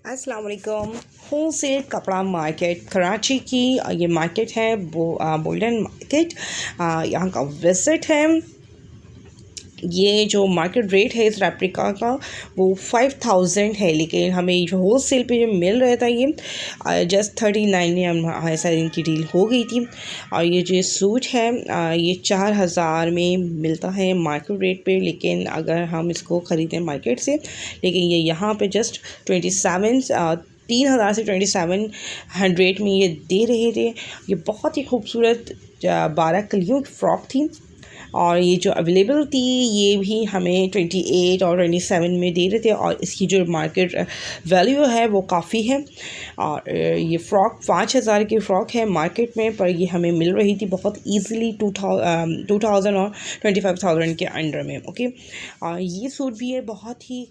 अस्सलाम वालेकुम। होलसेल कपड़ा मार्केट कराची की ये मार्केट है गोल्डन मार्केट। यहाँ का विज़िट है। ये जो मार्केट रेट है इस रेप्लिका का वो 5000 है, लेकिन हमें जो होलसेल पे जो मिल रहा था ये जस्ट 39 में हमारे साथ इनकी डील हो गई थी। और ये जो सूट है ये 4000 में मिलता है मार्केट रेट पे, लेकिन अगर हम इसको ख़रीदें मार्केट से, लेकिन ये यहाँ पे जस्ट 3000 से 2700 में ये दे रहे थे। ये बहुत ही खूबसूरत 12 कलियों की फ़्रॉक थी, और ये जो अवेलेबल थी ये भी हमें 28 और 27 में दे रहे थे, और इसकी जो मार्केट वैल्यू है वो काफ़ी है। और ये फ़्रॉक 5000 की फ़्रॉक है मार्केट में, पर ये हमें मिल रही थी बहुत ईज़िली 2000 और 25,000 के अंडर में। ओके, और ये सूट भी है बहुत ही